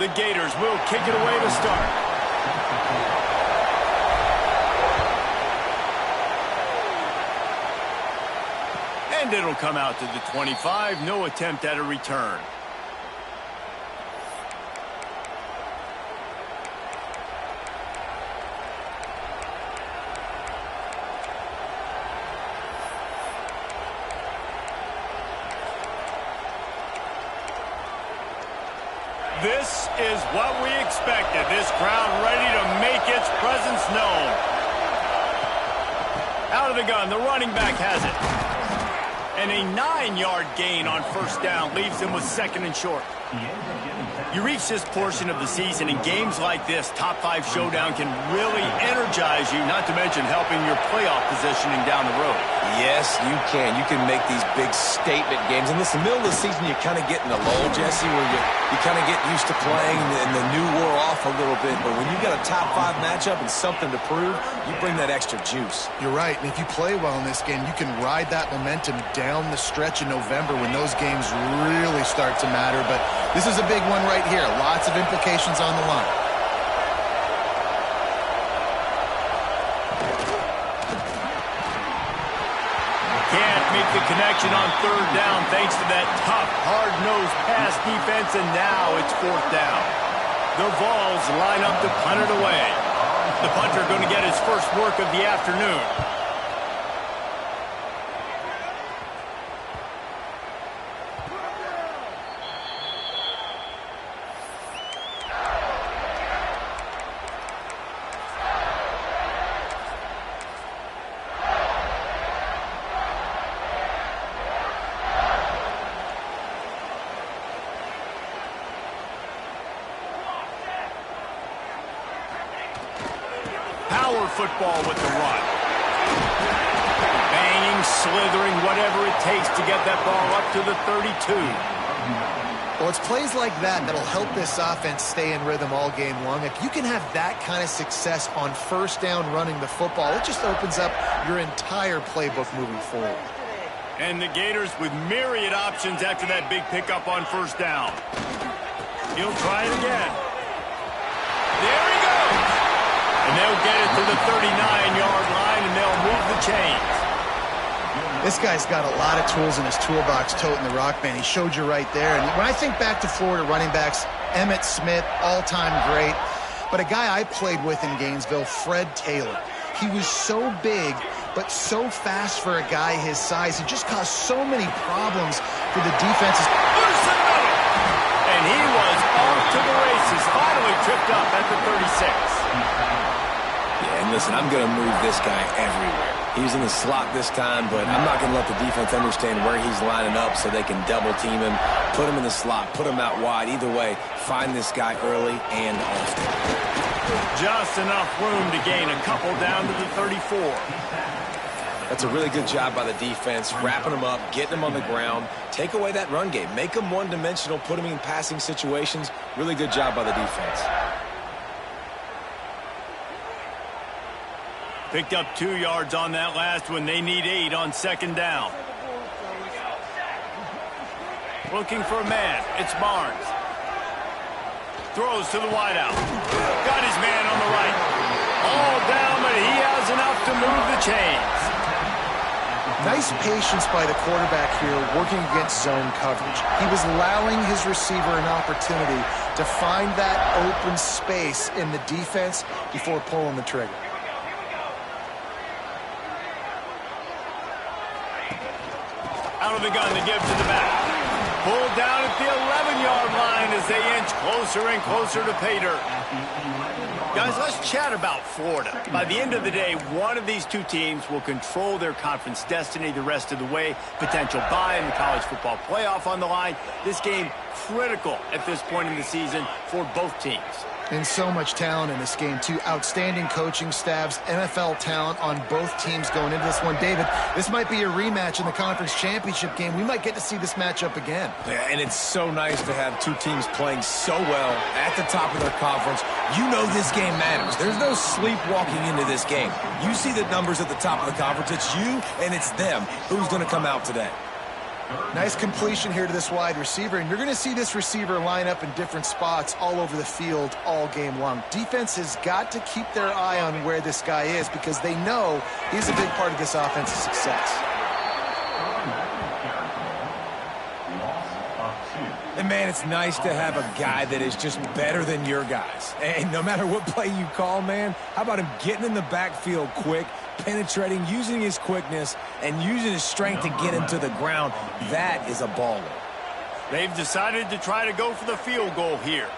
The Gators will kick it away to start. And it'll come out to the 25. No attempt at a return. This is what we expected. This crowd ready to make its presence known. Out of the gun, the running back has it. And a 9-yard gain on first down leaves him with second and short. You reach this portion of the season, and games like this, top 5 showdown, can really energize you, not to mention helping your playoff positioning down the road. Yes, you can. You can make these big statement games. And listen, middle of the season, you kind of get in a lull, Jesse, where you kind of get used to playing and the new wore off a little bit. But when you got a top 5 matchup and something to prove, you bring that extra juice. You're right. And if you play well in this game, you can ride that momentum down the stretch in November when those games really start to matter. But this is a big one right here. Lots of implications on the line. Can't make the connection on third down thanks to that tough, hard-nosed pass defense, and now it's fourth down. The Vols line up to punt it away. The punter going to get his first work of the afternoon. Power football with the run. Banging, slithering, whatever it takes to get that ball up to the 32. Well, it's plays like that that'll help this offense stay in rhythm all game long. If you can have that kind of success on first down running the football, it just opens up your entire playbook moving forward. And the Gators with myriad options after that big pickup on first down. He'll try it again. There he goes. And they'll get it to the 39-yard line, and they'll move the chains. This guy's got a lot of tools in his toolbox toting the rock, man. He showed you right there. And when I think back to Florida running backs, Emmitt Smith, all-time great. But a guy I played with in Gainesville, Fred Taylor. He was so big, but so fast for a guy his size. He just caused so many problems for the defenses. Loose in the middle. And he was off to the races, finally tripped up at the 36. Yeah, and listen, I'm going to move this guy everywhere. He's in the slot this time, but I'm not going to let the defense understand where he's lining up so they can double team him, put him in the slot, put him out wide. Either way, find this guy early and often. Just enough room to gain a couple down to the 34. That's a really good job by the defense, wrapping him up, getting him on the ground. Take away that run game. Make him one-dimensional, put him in passing situations. Really good job by the defense. Picked up 2 yards on that last one. They need 8 on second down. Looking for a man. It's Barnes. Throws to the wideout. Got his man on the right. All down, but he has enough to move the chains. Nice patience by the quarterback here working against zone coverage. He was allowing his receiver an opportunity to find that open space in the defense before pulling the trigger. Out of the gun, the give to the back. Pulled down at the 11-yard line as they inch closer and closer to pay dirt. Guys, let's chat about Florida. By the end of the day, one of these two teams will control their conference destiny the rest of the way. Potential bye in the college football playoff on the line. This game critical at this point in the season for both teams. And so much talent in this game, too. Outstanding coaching staffs, NFL talent on both teams going into this one. David, this might be a rematch in the conference championship game. We might get to see this matchup again. Yeah, and it's so nice to have two teams playing so well at the top of their conference. You know this game matters. There's no sleepwalking into this game. You see the numbers at the top of the conference. It's you and it's them. Who's going to come out today? Nice completion here to this wide receiver, and you're going to see this receiver line up in different spots all over the field all game long. Defense has got to keep their eye on where this guy is because they know he's a big part of this offense's success. And, man, it's nice to have a guy that is just better than your guys. And no matter what play you call, man, how about him getting in the backfield quick, penetrating, using his quickness, and using his strength to get him to the ground? That is a baller. They've decided to try to go for the field goal here.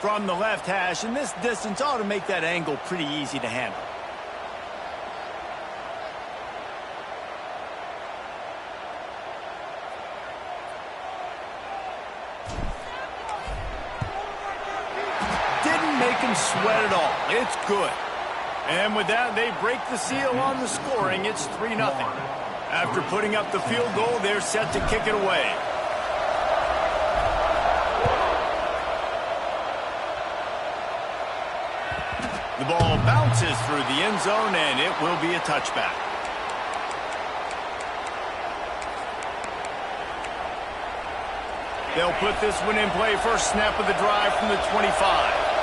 From the left hash, and this distance ought to make that angle pretty easy to handle. Make him sweat it all. It's good. And with that, they break the seal on the scoring. It's 3-0. After putting up the field goal, they're set to kick it away. The ball bounces through the end zone, and it will be a touchback. They'll put this one in play. First snap of the drive from the 25.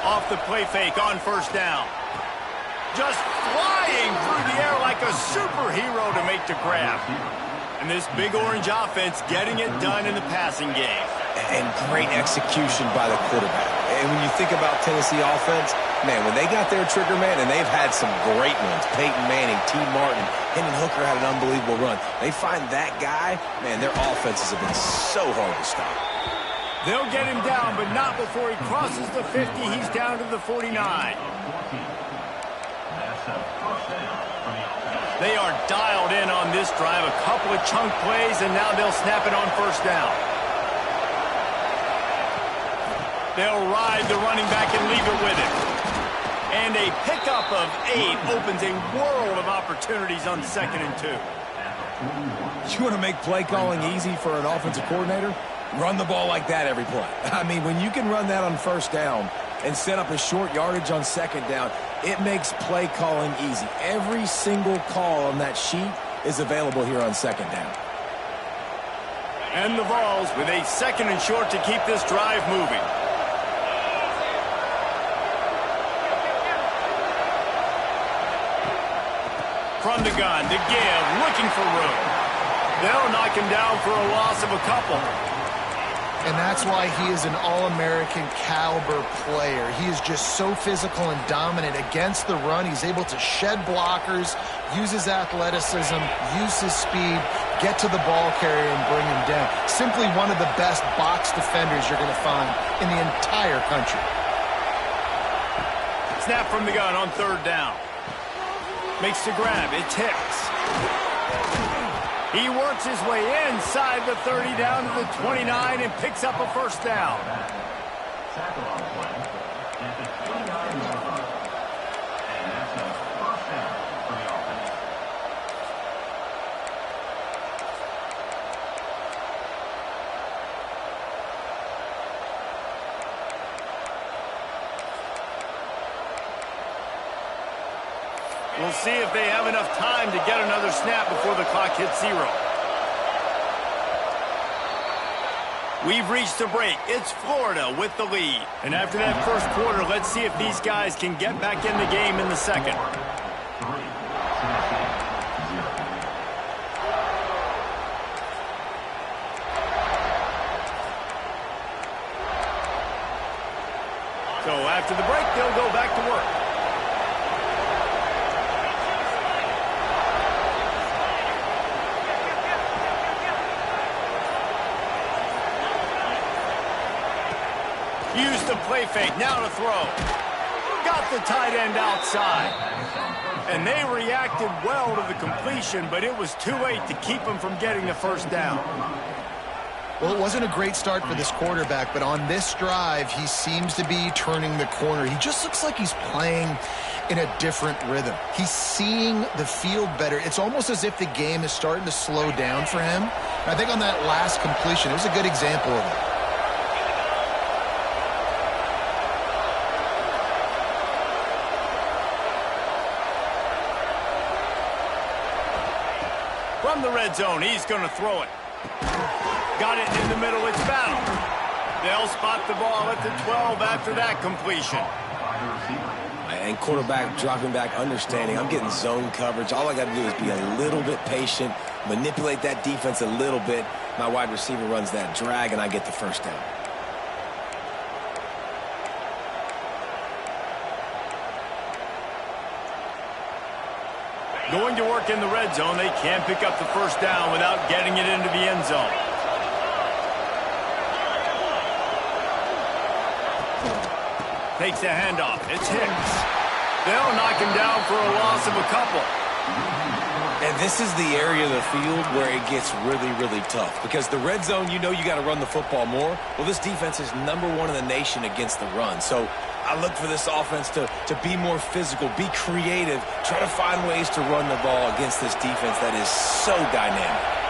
Off the play fake on first down. Just flying through the air like a superhero to make the grab. And this big orange offense getting it done in the passing game. And great execution by the quarterback. And when you think about Tennessee offense, man, when they got their trigger man, and they've had some great ones, Peyton Manning, T. Martin, Hendon Hooker had an unbelievable run. They find that guy, man, their offenses have been so hard to stop. They'll get him down, but not before he crosses the 50. He's down to the 49. They are dialed in on this drive. A couple of chunk plays, and now they'll snap it on first down. They'll ride the running back and leave it with him. And a pickup of 8 opens a world of opportunities on 2nd and 2. You want to make play calling easy for an offensive coordinator? Run the ball like that every play. I mean, when you can run that on first down and set up a short yardage on 2nd down, it makes play calling easy. Every single call on that sheet is available here on 2nd down. And the Vols with a 2nd and short to keep this drive moving. From the gun to give, looking for room. They'll knock him down for a loss of a couple. And that's why he is an all-American caliber player. He is just so physical and dominant against the run. He's able to shed blockers, use his athleticism, use his speed, get to the ball carrier and bring him down. Simply one of the best box defenders you're going to find in the entire country. Snap from the gun on 3rd down. Makes the grab. It's Hicks. He works his way inside the 30 down to the 29 and picks up a first down. We'll see if they have enough time to get another snap before the clock hits 0. We've reached the break. It's Florida with the lead. And after that first quarter, let's see if these guys can get back in the game in the second. So after the break, they'll go back to work. Use the play fake, now to throw. Got the tight end outside. And they reacted well to the completion, but it was too late to keep them from getting the first down. Well, it wasn't a great start for this quarterback, but on this drive, he seems to be turning the corner. He just looks like he's playing in a different rhythm. He's seeing the field better. It's almost as if the game is starting to slow down for him. And I think on that last completion, it was a good example of it. From the red zone, he's going to throw it. Got it in the middle. It's battle. They'll spot the ball at the 12 after that completion. And quarterback dropping back, understanding I'm getting zone coverage. All I got to do is be a little bit patient, manipulate that defense a little bit. My wide receiver runs that drag, and I get the first down. Going to work in the red zone. They can't pick up the first down without getting it into the end zone. Takes the handoff. It's Hicks. They'll knock him down for a loss of a couple. And this is the area of the field where it gets really, really tough. Because the red zone, you know you got to run the football more. Well, this defense is #1 in the nation against the run. So I look for this offense to be more physical, be creative, try to find ways to run the ball against this defense that is so dynamic.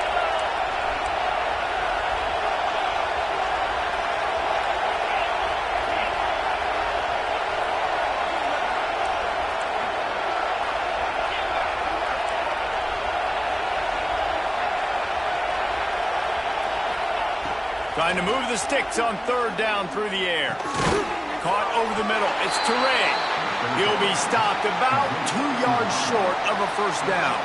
Trying to move the sticks on third down through the air. Caught over the middle. It's Teray. He'll be stopped about 2 yards short of a first down.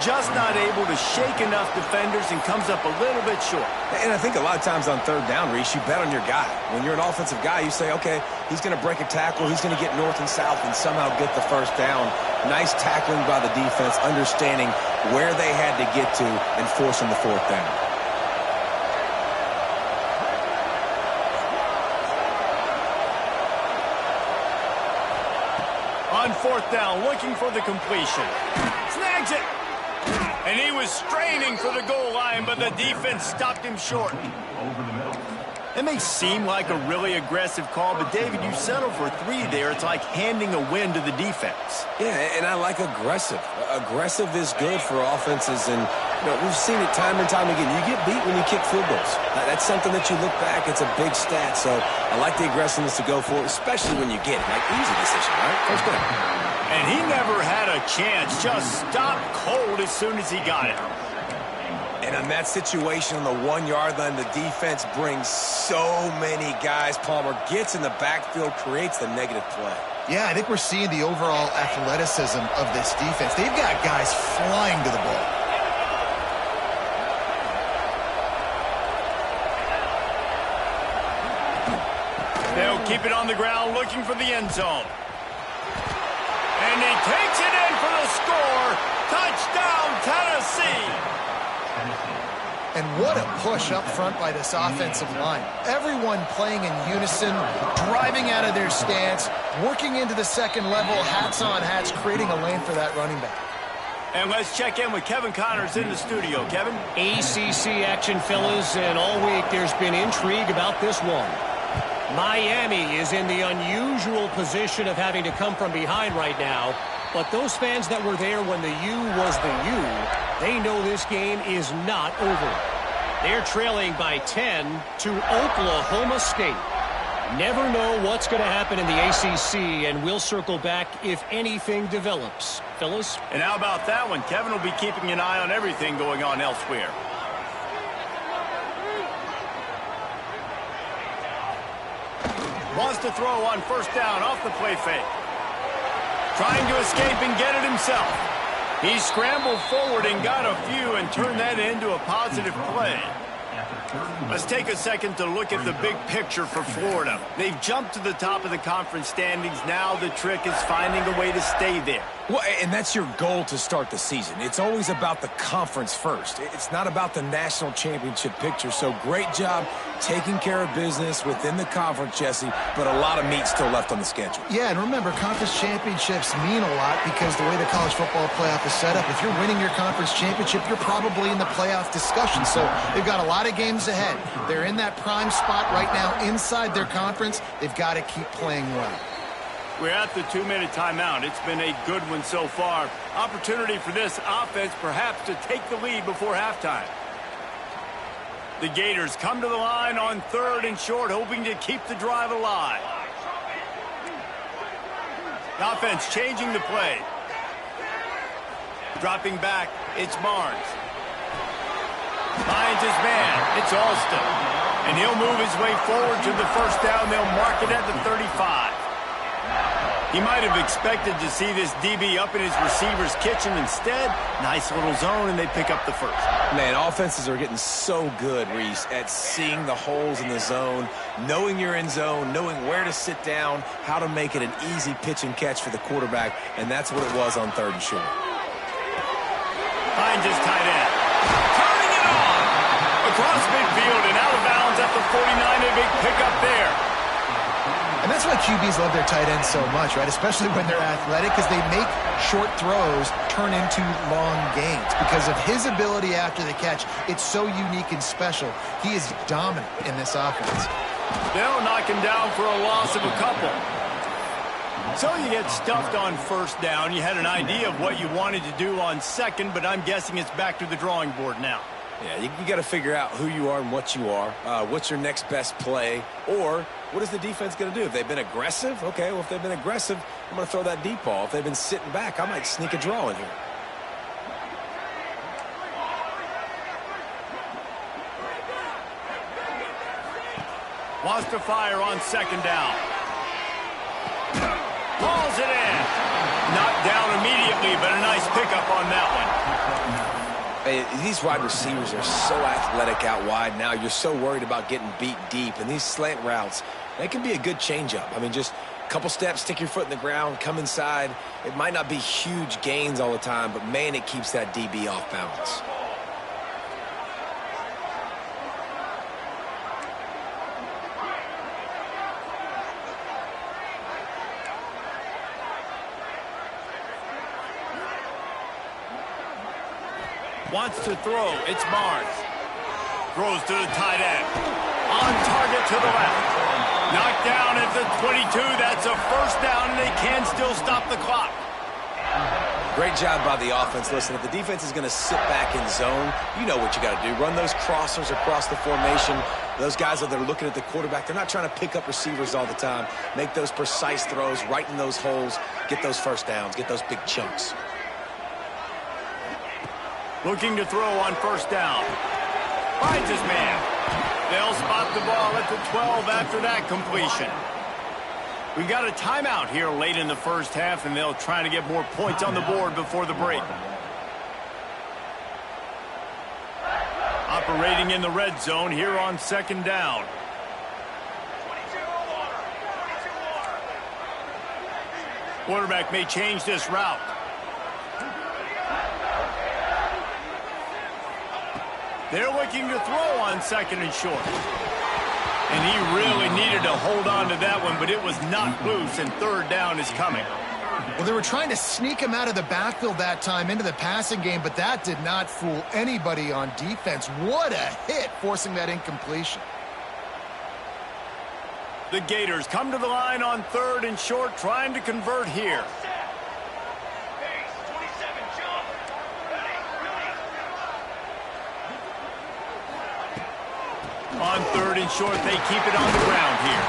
Just not able to shake enough defenders and comes up a little bit short. And I think a lot of times on third down, Reese, you bet on your guy. When you're an offensive guy, you say, okay, he's going to break a tackle, he's going to get north and south and somehow get the first down. Nice tackling by the defense, understanding where they had to get to and forcing the fourth down. On fourth down, looking for the completion. Snags it. And he was straining for the goal line, but the defense stopped him short. It may seem like a really aggressive call, but David, you settle for 3 there. It's like handing a win to the defense. Yeah, and I like aggressive. Aggressive is good for offenses, and we've seen it time and time again. You get beat when you kick field goals. That's something that you look back, it's a big stat, so I like the aggressiveness to go for it, especially when you get it. Like, easy decision, right? First down. And he never had a chance, just stopped cold as soon as he got it. And on that situation on the 1 yard line, the defense brings so many guys. Palmer gets in the backfield, creates the negative play. Yeah, I think we're seeing the overall athleticism of this defense. They've got guys flying to the ball. They'll keep it on the ground, looking for the end zone. And he takes it in for the score. Touchdown, Tennessee. And what a push up front by this offensive line. Everyone playing in unison, driving out of their stance, working into the second level, hats on hats, creating a lane for that running back. And let's check in with Kevin Connors in the studio. Kevin? ACC action, fellas, and all week there's been intrigue about this one. Miami is in the unusual position of having to come from behind right now, but those fans that were there when the U was the U, they know this game is not over. They're trailing by 10 to Oklahoma State. Never know what's going to happen in the ACC, and we'll circle back if anything develops. Fellas? And how about that one? Kevin will be keeping an eye on everything going on elsewhere. Wants to throw on first down off the play fake. Trying to escape and get it himself. He scrambled forward and got a few and turned that into a positive play. Let's take a second to look at the big picture for Florida. They've jumped to the top of the conference standings. Now the trick is finding a way to stay there. Well, and that's your goal to start the season. It's always about the conference first. It's not about the national championship picture. So great job taking care of business within the conference, Jesse, but a lot of meat still left on the schedule. Yeah, and remember, conference championships mean a lot because the way the college football playoff is set up, if you're winning your conference championship, you're probably in the playoff discussion. So they've got a lot of games ahead. They're in that prime spot right now inside their conference. They've got to keep playing well. We're at the 2-minute timeout. It's been a good one so far. Opportunity for this offense perhaps to take the lead before halftime. The Gators come to the line on 3rd and short, hoping to keep the drive alive. The offense changing the play. Dropping back, it's Barnes. Finds his man, it's Alston. And he'll move his way forward to the first down. They'll mark it at the 35. He might have expected to see this DB up in his receiver's kitchen. Instead, nice little zone, and they pick up the first. Man, offenses are getting so good, Reese, at seeing the holes in the zone, knowing you're in zone, knowing where to sit down, how to make it an easy pitch and catch for the quarterback, and that's what it was on 3rd and short. Finds his tight end. Turning it on! Across midfield and out of bounds at the 49. A big pickup there. And that's why QBs love their tight ends so much, right? Especially when they're athletic, because they make short throws turn into long gains. Because of his ability after the catch, it's so unique and special. He is dominant in this offense. They'll knock him down for a loss of a couple. So you get stuffed on first down. You had an idea of what you wanted to do on second, but I'm guessing it's back to the drawing board now. Yeah, you got to figure out who you are and what you are. What's your next best play? Or what is the defense going to do? If they've been aggressive, okay, well, if they've been aggressive, I'm going to throw that deep ball. If they've been sitting back, I might sneak a draw in here. Wants to fire on second down. Balls it in. Knocked down immediately, but a nice pickup on that one. Hey, these wide receivers are so athletic out wide now. You're so worried about getting beat deep. And these slant routes, they can be a good changeup. I mean, just a couple steps, stick your foot in the ground, come inside. It might not be huge gains all the time, but, man, it keeps that DB off balance. Wants to throw. It's Barnes. Throws to the tight end. On target to the left. Knocked down at the 22. That's a first down, and they can still stop the clock. Great job by the offense. Listen, if the defense is going to sit back in zone, you know what you got to do. Run those crossers across the formation. Those guys that are looking at the quarterback, they're not trying to pick up receivers all the time. Make those precise throws right in those holes. Get those first downs. Get those big chunks. Looking to throw on first down. Finds his man. They'll spot the ball at the 12 after that completion. We've got a timeout here late in the first half, and they'll try to get more points on the board before the break. Operating in the red zone here on second down. Quarterback may change this route. They're looking to throw on second and short. And he really needed to hold on to that one, but it was knocked loose, and third down is coming. Well, they were trying to sneak him out of the backfield that time into the passing game, but that did not fool anybody on defense. What a hit, forcing that incompletion. The Gators come to the line on third and short, trying to convert here. On third and short, they keep it on the ground here.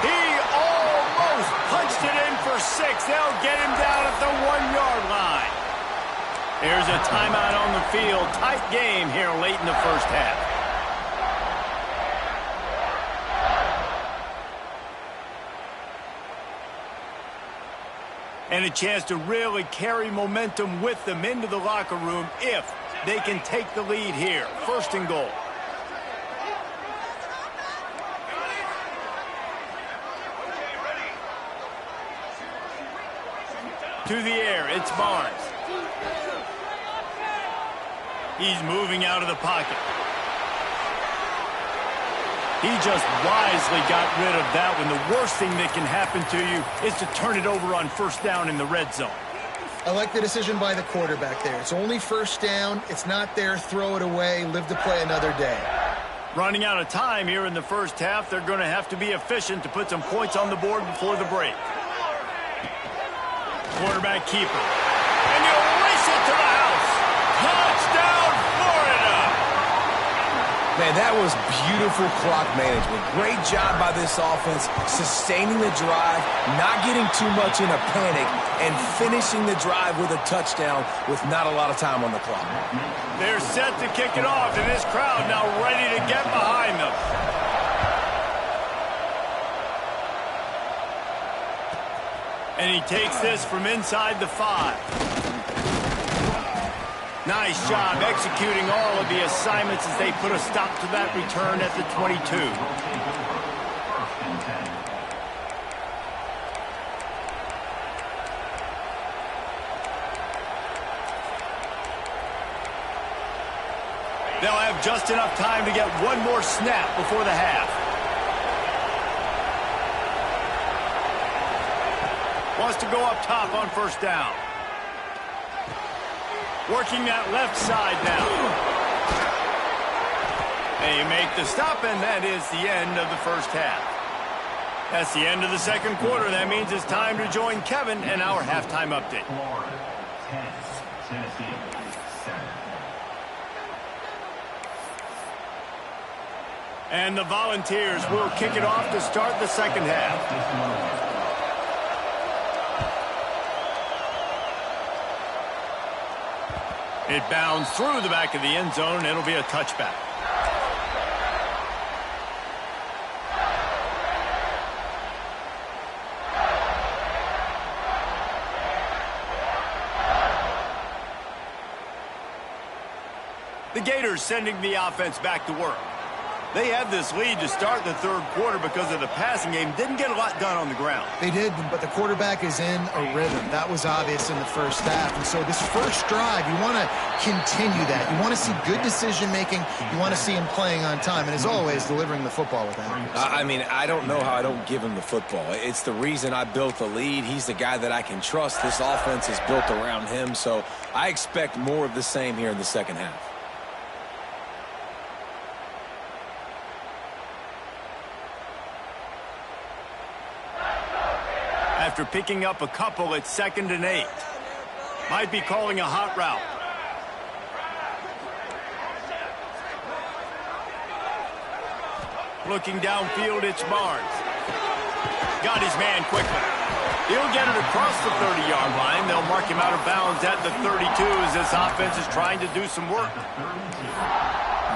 He almost punched it in for 6. They'll get him down at the 1-yard line. There's a timeout on the field. Tight game here late in the first half. And a chance to really carry momentum with them into the locker room if they can take the lead here. First and goal. To the air, it's Barnes. He's moving out of the pocket. He just wisely got rid of that one. The worst thing that can happen to you is to turn it over on first down in the red zone. I like the decision by the quarterback there. It's only first down. It's not there. Throw it away. Live to play another day. Running out of time here in the first half. They're going to have to be efficient to put some points on the board before the break. Quarterback keeper. And he'll race it to the house. Touchdown, Florida! Man, That was beautiful clock management. Great job by this offense, sustaining the drive, not getting too much in a panic, and finishing the drive with a touchdown with not a lot of time on the clock. They're set to kick it off, and this crowd now ready to get behind them. And he takes this from inside the 5. Nice job executing all of the assignments as they put a stop to that return at the 22. They'll have just enough time to get one more snap before the half. Wants to go up top on first down. Working that left side now. They make the stop, and that is the end of the first half. That's the end of the second quarter. That means it's time to join Kevin in our halftime update. And the Volunteers will kick it off to start the second half. It bounds through the back of the end zone, and it'll be a touchback. The Gators sending the offense back to work. They had this lead to start the third quarter because of the passing game. Didn't get a lot done on the ground. They did, but the quarterback is in a rhythm. That was obvious in the first half. And so this first drive, you want to continue that. You want to see good decision-making. You want to see him playing on time. And as always, delivering the football with accuracy. I mean, I don't know how I don't give him the football. It's the reason I built the lead. He's the guy that I can trust. This offense is built around him. So I expect more of the same here in the second half. After picking up a couple, it's 2nd and 8. Might be calling a hot route. Looking downfield, it's Barnes. Got his man quickly. He'll get it across the 30-yard line. They'll mark him out of bounds at the 32 as this offense is trying to do some work.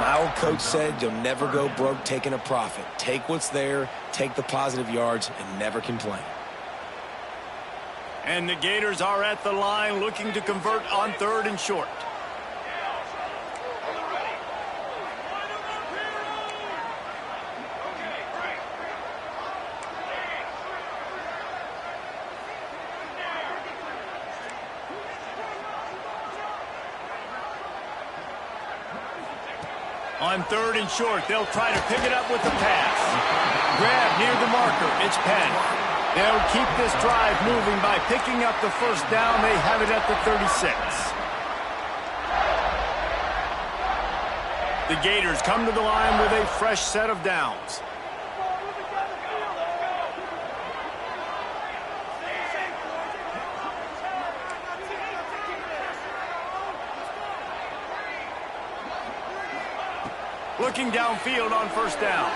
My old coach said you'll never go broke taking a profit. Take what's there, take the positive yards, and never complain. And the Gators are at the line looking to convert on 3rd and short. On 3rd and short, they'll try to pick it up with the pass. Grab near the marker. It's Penn. They'll keep this drive moving by picking up the first down. They have it at the 36. The Gators come to the line with a fresh set of downs. Looking downfield on first down.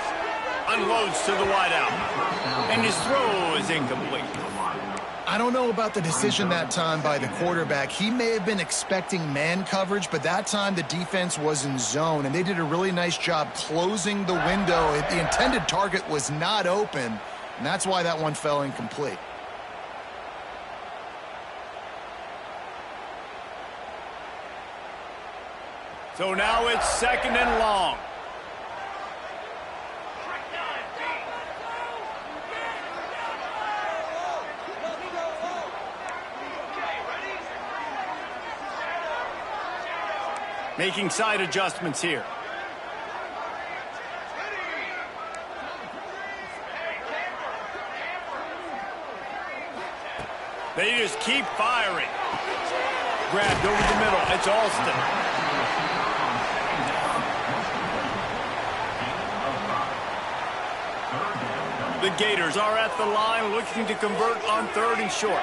Unloads to the wideout. And his throw is incomplete. I don't know about the decision that time by the quarterback. He may have been expecting man coverage, but that time the defense was in zone, and they did a really nice job closing the window. The intended target was not open, and that's why that one fell incomplete. So now it's 2nd and long. Making side adjustments here. They just keep firing. Grabbed over the middle. It's Alston. The Gators are at the line looking to convert on 3rd and short.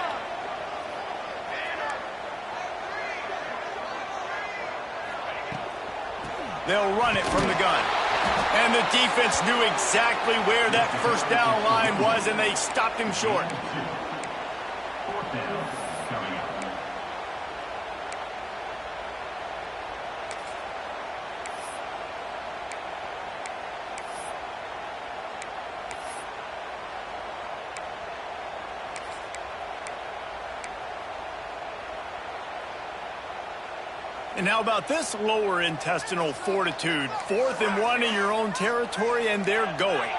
They'll run it from the gun. And the defense knew exactly where that first down line was, and they stopped him short. And how about this lower intestinal fortitude? 4th and 1 in your own territory, and they're going.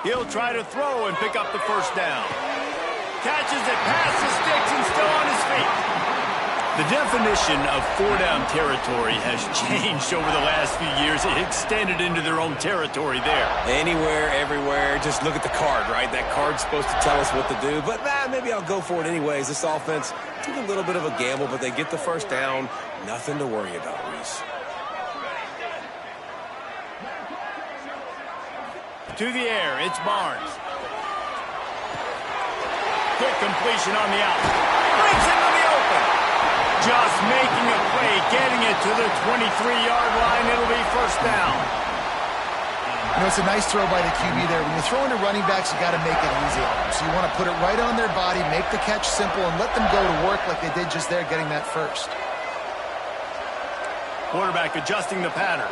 He'll try to throw and pick up the first down. Catches it past the sticks and still on his feet. The definition of 4-down territory has changed over the last few years. It extended into their own territory there. Anywhere, everywhere, just look at the card, right? That card's supposed to tell us what to do, but maybe I'll go for it anyways. This offense took a little bit of a gamble, but they get the first down. Nothing to worry about, Reese. To the air, it's Barnes. Quick completion on the out. Breaks into the open. Just making a play, getting it to the 23-yard line. It'll be first down. You know, it's a nice throw by the QB there. When you're throwing to running backs, you got to make it easy on them. So you want to put it right on their body, make the catch simple, and let them go to work like they did just there, getting that first. Quarterback adjusting the pattern.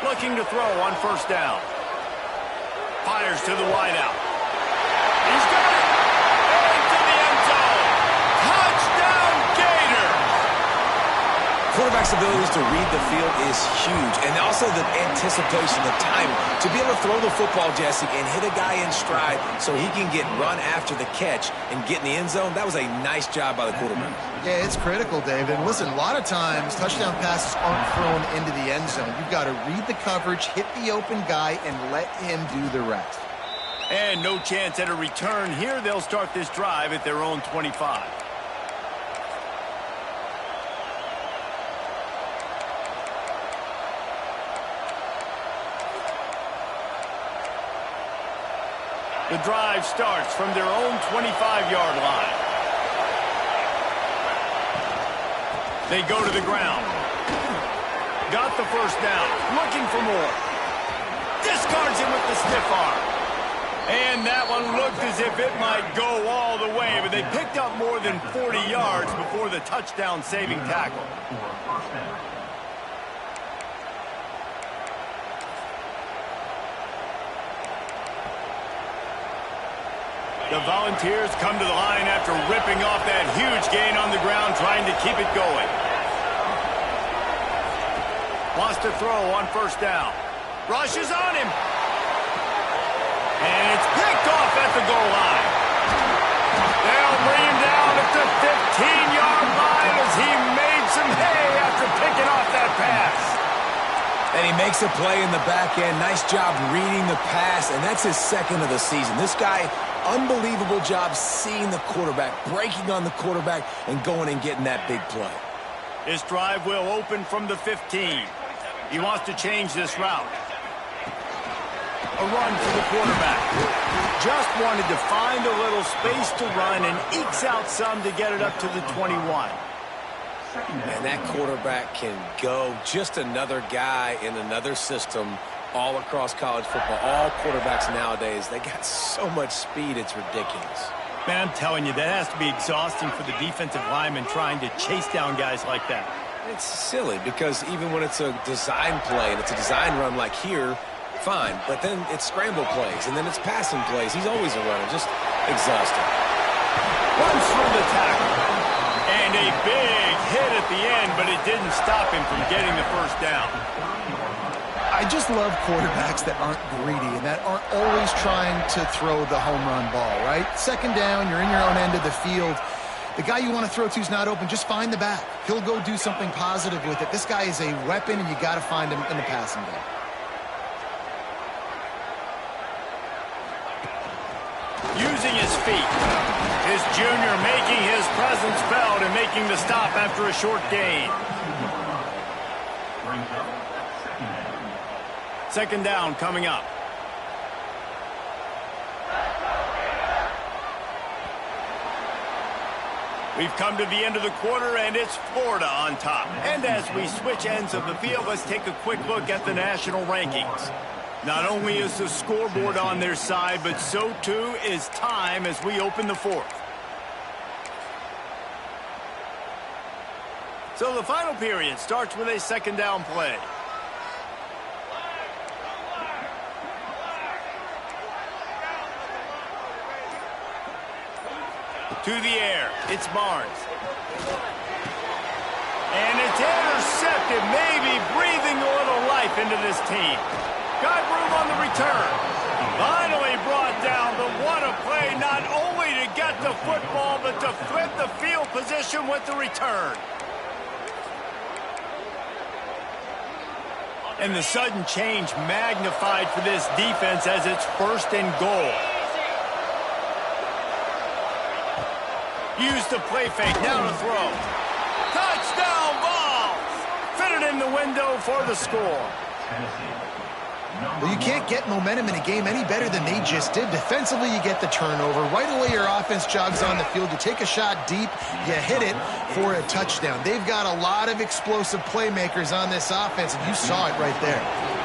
Looking to throw on first down. Fires to the wideout. He's got it! Into the end zone! Touchdown, Gators! Quarterback's abilities to read the field is huge, and also the anticipation, the timing. To be able to throw the football, Jesse, and hit a guy in stride so he can get run after the catch and get in the end zone, that was a nice job by the quarterback. Yeah, it's critical, David. And listen, a lot of times touchdown passes aren't thrown into the end zone. You've got to read the coverage, hit the open guy, and let him do the rest. And no chance at a return here. They'll start this drive at their own 25. The drive starts from their own 25-yard line. They go to the ground. Got the first down. Looking for more. Discards him with the stiff arm. And that one looked as if it might go all the way, but they picked up more than 40 yards before the touchdown-saving tackle. The Volunteers come to the line after ripping off that huge gain on the ground, trying to keep it going. Wants to throw on first down. Rushes on him. And it's picked off at the goal line. They'll bring him down at the 15-yard line as he made some hay after picking off that pass. And he makes a play in the back end. Nice job reading the pass, and that's his second of the season. This guy, unbelievable job seeing the quarterback, breaking on the quarterback, and going and getting that big play. This drive will open from the 15. He wants to change this route. A run for the quarterback. Just wanted to find a little space to run and ekes out some to get it up to the 21. And that quarterback can go. Just another guy in another system all across college football. All quarterbacks nowadays, they got so much speed, it's ridiculous. Man, I'm telling you, that has to be exhausting for the defensive lineman trying to chase down guys like that. It's silly because even when it's a design play and it's a design run like here, fine. But then it's scramble plays and then it's passing plays. He's always a runner, just exhausting. Runs through the tackle. And a big hit at the end, but it didn't stop him from getting the first down. I just love quarterbacks that aren't greedy and that aren't always trying to throw the home run ball, right? Second down, you're in your own end of the field. The guy you want to throw to is not open. Just find the back. He'll go do something positive with it. This guy is a weapon, and you got to find him in the passing game. Using his feet. His junior making his presence felt and making the stop after a short gain. Second down coming up. We've come to the end of the quarter, and it's Florida on top. And as we switch ends of the field, let's take a quick look at the national rankings. Not only is the scoreboard on their side, but so too is time as we open the fourth. So the final period starts with a second down play. To the air, it's Barnes. And it's intercepted, maybe breathing a little life into this team. Got room on the return. Finally brought down, but what a play, not only to get the football, but to flip the field position with the return. And the sudden change magnified for this defense as it's first and goal. Use the play fake, now to throw. Touchdown balls! Fitted in the window for the score. Well, you can't get momentum in a game any better than they just did. Defensively, you get the turnover. Right away, your offense jogs on the field. You take a shot deep, you hit it for a touchdown. They've got a lot of explosive playmakers on this offense, and you saw it right there.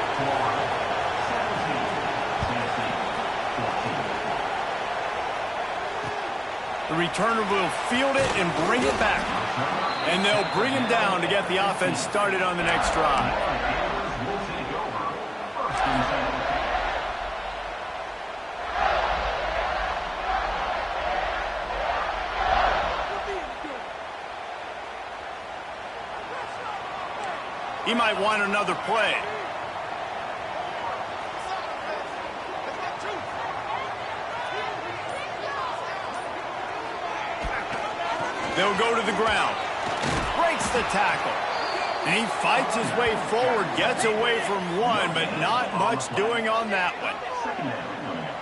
The returner will field it and bring it back. And they'll bring him down to get the offense started on the next drive. He might want another play. They'll go to the ground. Breaks the tackle. And he fights his way forward, gets away from one, but not much doing on that one.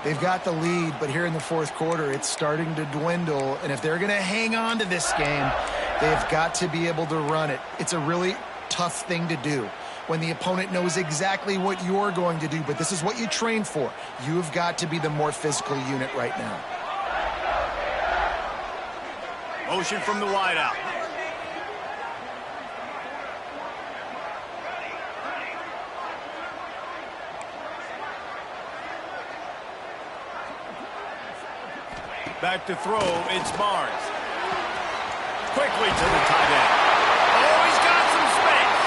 They've got the lead, but here in the fourth quarter, it's starting to dwindle. And if they're going to hang on to this game, they've got to be able to run it. It's a really tough thing to do when the opponent knows exactly what you're going to do, but this is what you train for. You've got to be the more physical unit right now. Motion from the wideout. Back to throw, it's Barnes. Quickly to the tight end. Oh, he's got some space.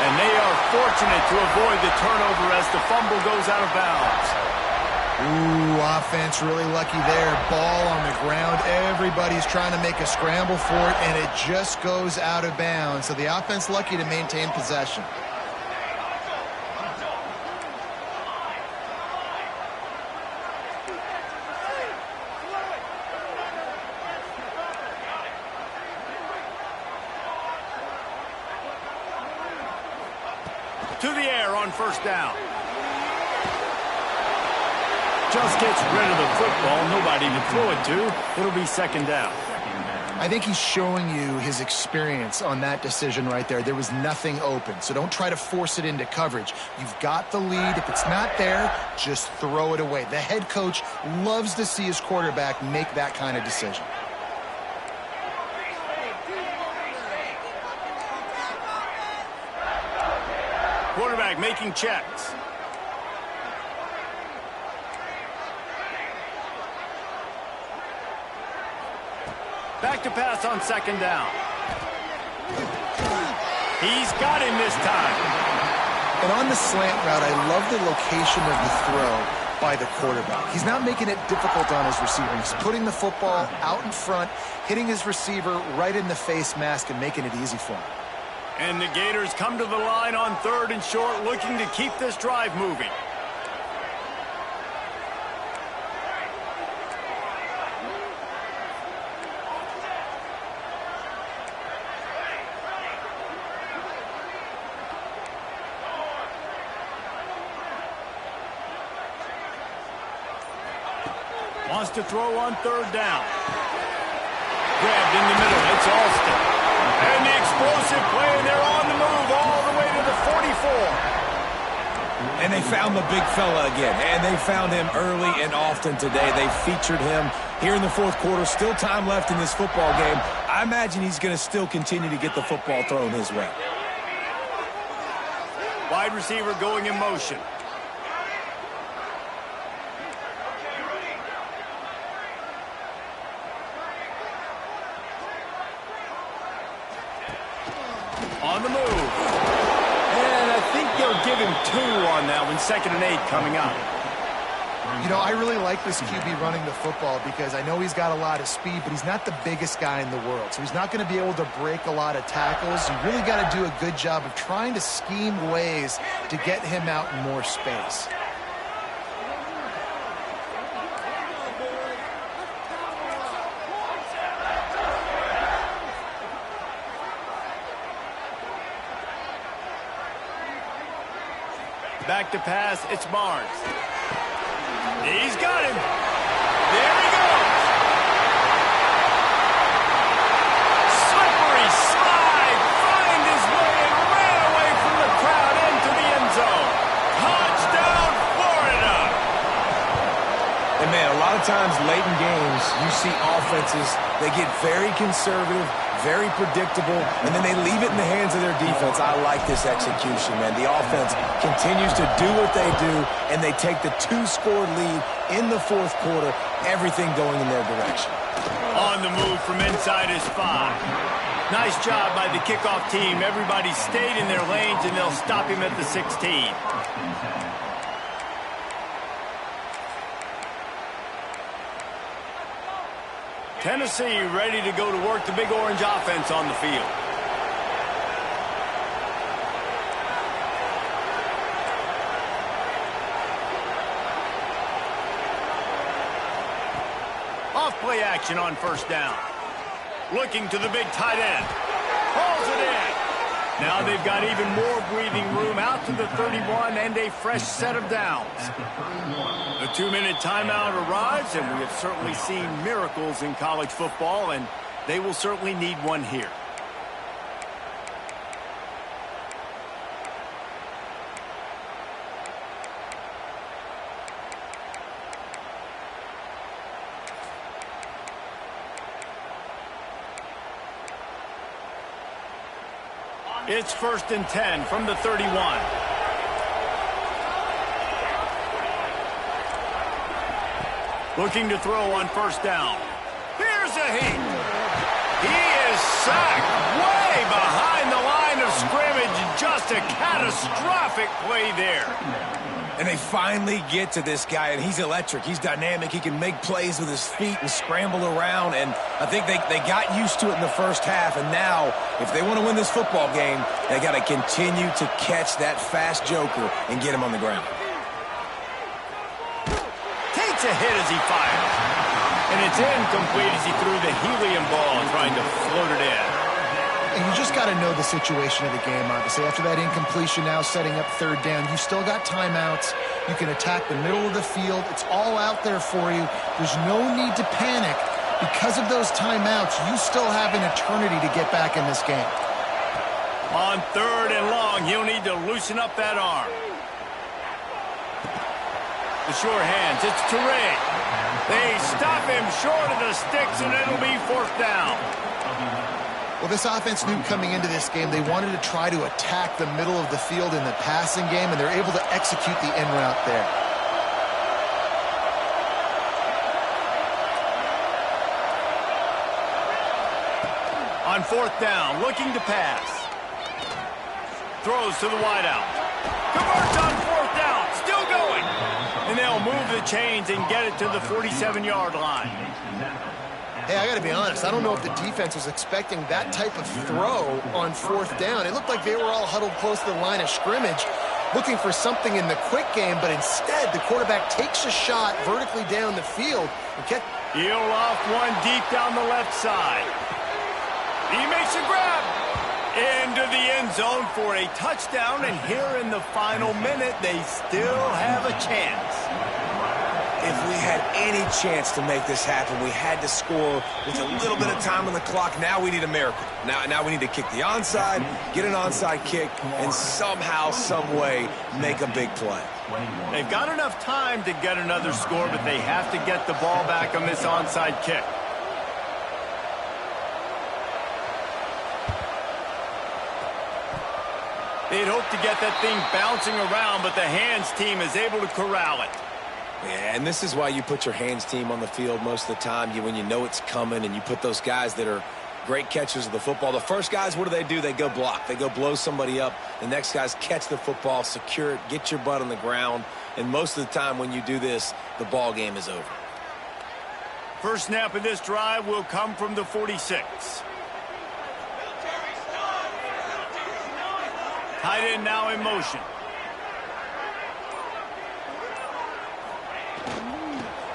And they are fortunate to avoid the turnover as the fumble goes out of bounds. Ooh, offense really lucky there. Ball on the ground. Everybody's trying to make a scramble for it, and it just goes out of bounds. So the offense lucky to maintain possession. To the air on first down. Just gets rid of the football. Nobody to throw it to. It'll be second down. I think he's showing you his experience on that decision right there. There was nothing open, so don't try to force it into coverage. You've got the lead. If it's not there, just throw it away. The head coach loves to see his quarterback make that kind of decision. Quarterback making checks. Back to pass on second down. He's got him this time. And on the slant route, I love the location of the throw by the quarterback. He's not making it difficult on his receiver. He's putting the football out in front, hitting his receiver right in the face mask and making it easy for him. And the Gators come to the line on third and short, looking to keep this drive moving. Wants to throw on third down. Grabbed in the middle. It's Alston. And the explosive play, and they're on the move all the way to the 44. And they found the big fella again, and they found him early and often today. They featured him here in the fourth quarter. Still time left in this football game. I imagine he's going to still continue to get the football thrown his way. Wide receiver going in motion. On the move. And I think they'll give him 2 on that one. 2nd and 8 coming up. You know, I really like this QB running the football because I know he's got a lot of speed, but he's not the biggest guy in the world. So he's not going to be able to break a lot of tackles. You really got to do a good job of trying to scheme ways to get him out in more space. Back to pass, it's Barnes. He's got him. There he goes. Slippery slide. Find his way and ran away from the crowd into the end zone. Touchdown, Florida. And, man, a lot of times late in games, you see offenses, they get very conservative, very predictable, and then they leave it in the hands of their defense. I like this execution, man. The offense continues to do what they do, and they take the 2-score lead in the 4th quarter, everything going in their direction. On the move from inside his 5. Nice job by the kickoff team. Everybody stayed in their lanes, and they'll stop him at the 16. Tennessee ready to go to work the Big Orange offense on the field. Off-play action on 1st down. Looking to the big tight end. Pulls it in. Now they've got even more breathing room out to the 31 and a fresh set of downs. The 2-minute timeout arrives, and we have certainly seen miracles in college football, and they will certainly need one here. It's 1st and 10 from the 31. Looking to throw on 1st down. Here's a heat. He is sacked way behind the line of scrimmage. Just a catastrophic play there. And they finally get to this guy, and he's electric. He's dynamic. He can make plays with his feet and scramble around, and I think they got used to it in the 1st half, and now, if they want to win this football game, they got to continue to catch that fast joker and get him on the ground. Takes a hit as he fires, and it's incomplete as he threw the helium ball trying to float it in. And you just got to know the situation of the game, obviously. After that incompletion now setting up 3rd down, you still got timeouts. You can attack the middle of the field. It's all out there for you. There's no need to panic. Because of those timeouts, you still have an eternity to get back in this game. On 3rd and long, he'll need to loosen up that arm. The sure hands, it's Toure. They stop him short of the sticks, and it'll be 4th down. Well, this offense knew coming into this game they wanted to try to attack the middle of the field in the passing game, and they're able to execute the in route there. On 4th down, looking to pass. Throws to the wideout. Converts on 4th down, still going. And they'll move the chains and get it to the 47-yard line. Hey, I got to be honest. I don't know if the defense was expecting that type of throw on 4th down. It looked like they were all huddled close to the line of scrimmage, looking for something in the quick game, but instead the quarterback takes a shot vertically down the field. He'll off one deep down the left side. He makes a grab into the end zone for a touchdown, and here in the final minute, they still have a chance. If we had any chance to make this happen, we had to score with a little bit of time on the clock. Now we need a miracle. Now we need to kick the onside, get an onside kick, and somehow, some way, make a big play. They've got enough time to get another score, but they have to get the ball back on this onside kick. They'd hope to get that thing bouncing around, but the hands team is able to corral it. Yeah, and this is why you put your hands team on the field most of the time, when you know it's coming, and you put those guys that are great catchers of the football. The first guys, what do? They go block. They go blow somebody up. The next guys catch the football, secure it, get your butt on the ground. And most of the time when you do this, the ball game is over. First snap of this drive will come from the 46. Tight end now in motion.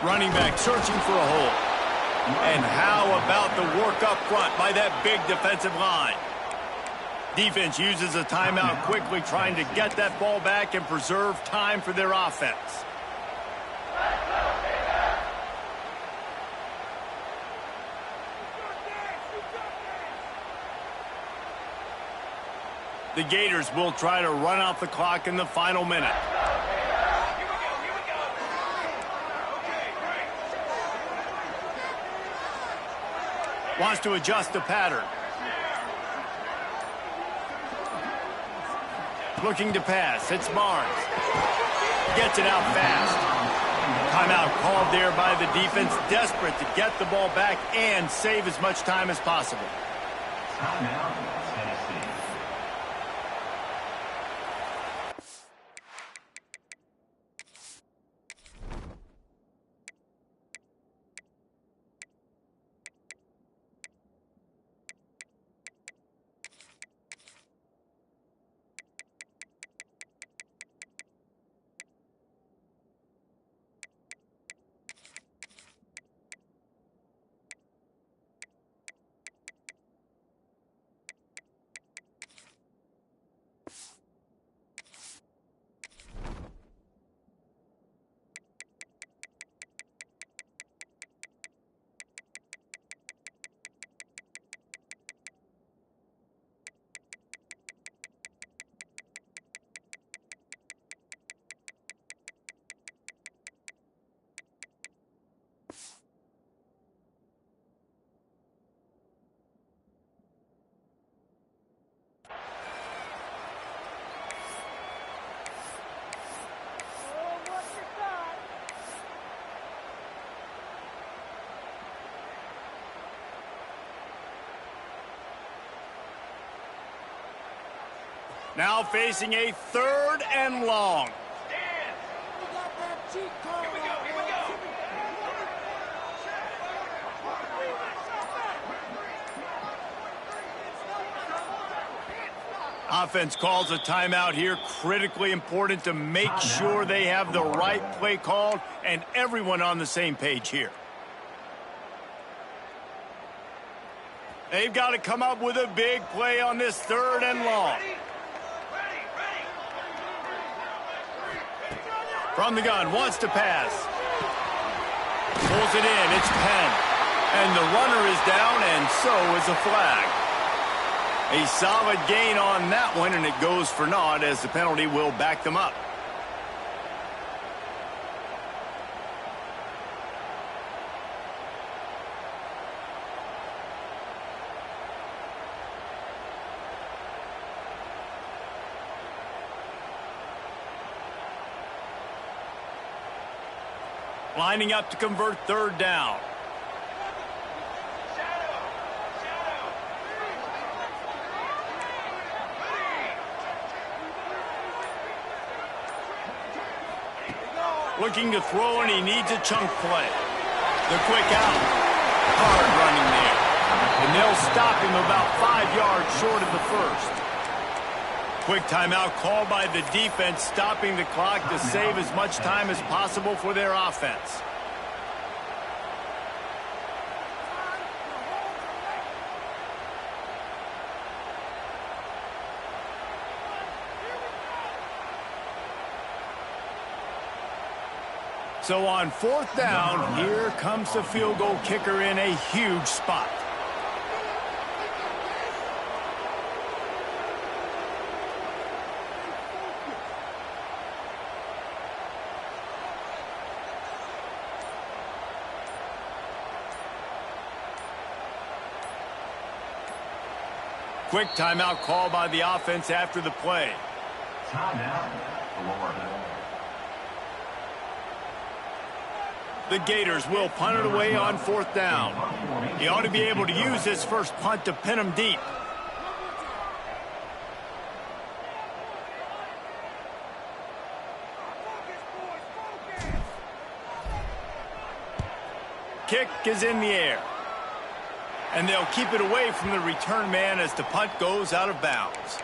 Running back searching for a hole. And how about the work up front by that big defensive line? Defense uses a timeout quickly, trying to get that ball back and preserve time for their offense. The Gators will try to run out the clock in the final minute. Wants to adjust the pattern. Looking to pass. It's Barnes. Gets it out fast. Timeout called there by the defense, desperate to get the ball back and save as much time as possible. Timeout, Tennessee. Now facing a 3rd and long. Offense calls a timeout here. Critically important to make sure they have the right play called and everyone on the same page here. They've got to come up with a big play on this 3rd and long. From the gun, wants to pass. Pulls it in, it's Penn. And the runner is down, and so is a flag. A solid gain on that one, and it goes for naught as the penalty will back them up. Lining up to convert 3rd down. Looking to throw, and he needs a chunk play. The quick out. Hard running there. And they'll stop him about 5 yards short of the first. Quick timeout called by the defense, stopping the clock to save as much time as possible for their offense. So on 4th down, here comes the field goal kicker in a huge spot. Quick timeout call by the offense after the play. Timeout, Florida. The Gators will punt it away on 4th down. He ought to be able to use this first punt to pin him deep. Kick is in the air. And they'll keep it away from the return man as the punt goes out of bounds.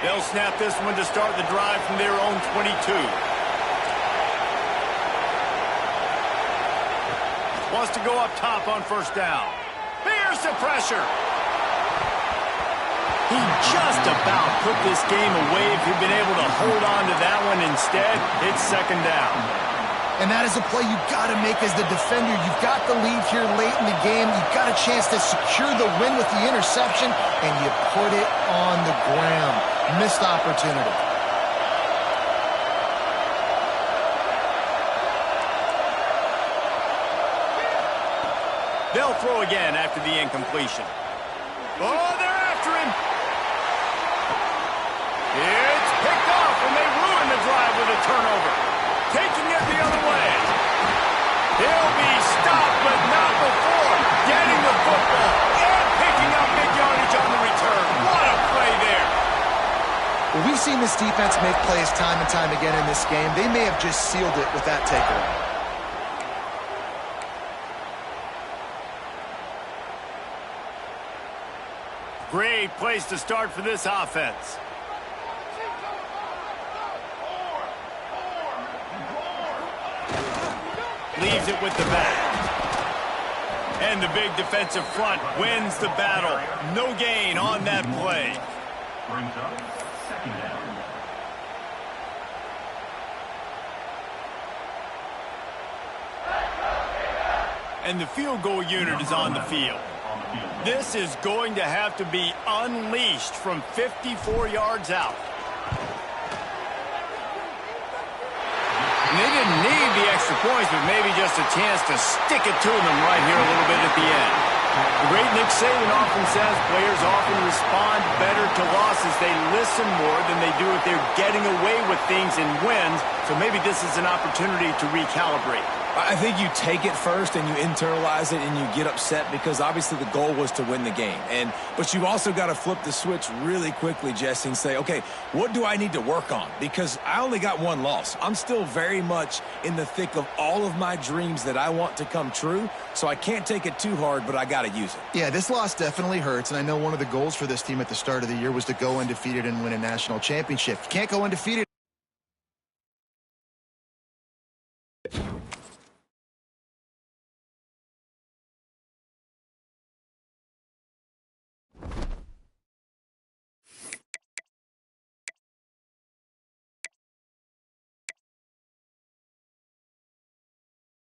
They'll snap this one to start the drive from their own 22. Wants to go up top on 1st down. Here's the pressure. He just about put this game away if he'd been able to hold on to that one. Instead, it's 2nd down. And that is a play you've got to make as the defender. You've got the lead here late in the game. You've got a chance to secure the win with the interception, and you put it on the ground. Missed opportunity. They'll throw again after the incompletion. Oh, they're after him. It's picked off, and they ruin the drive with a turnover. Taking it the other way. He'll be stopped, but not before getting the football and picking up big yardage on the return. What a play there. Well, we've seen this defense make plays time and time again in this game. They may have just sealed it with that takeaway. Great place to start for this offense. Leaves it with the back. And the big defensive front wins the battle. No gain on that play. Brings up 2nd down. And the field goal unit is on the field. This is going to have to be unleashed from 54 yards out. And they didn't need the extra points, but maybe just a chance to stick it to them right here a little bit at the end. The great Nick Saban often says players often respond better to losses. They listen more than they do if they're getting away with things in wins. So maybe this is an opportunity to recalibrate. I think you take it first and you internalize it and you get upset because obviously the goal was to win the game. But you've also got to flip the switch really quickly, Jesse, and say, okay, what do I need to work on? Because I only got one loss. I'm still very much in the thick of all of my dreams that I want to come true, so I can't take it too hard, but I got to use it. Yeah, this loss definitely hurts, and I know one of the goals for this team at the start of the year was to go undefeated and win a national championship. You can't go undefeated.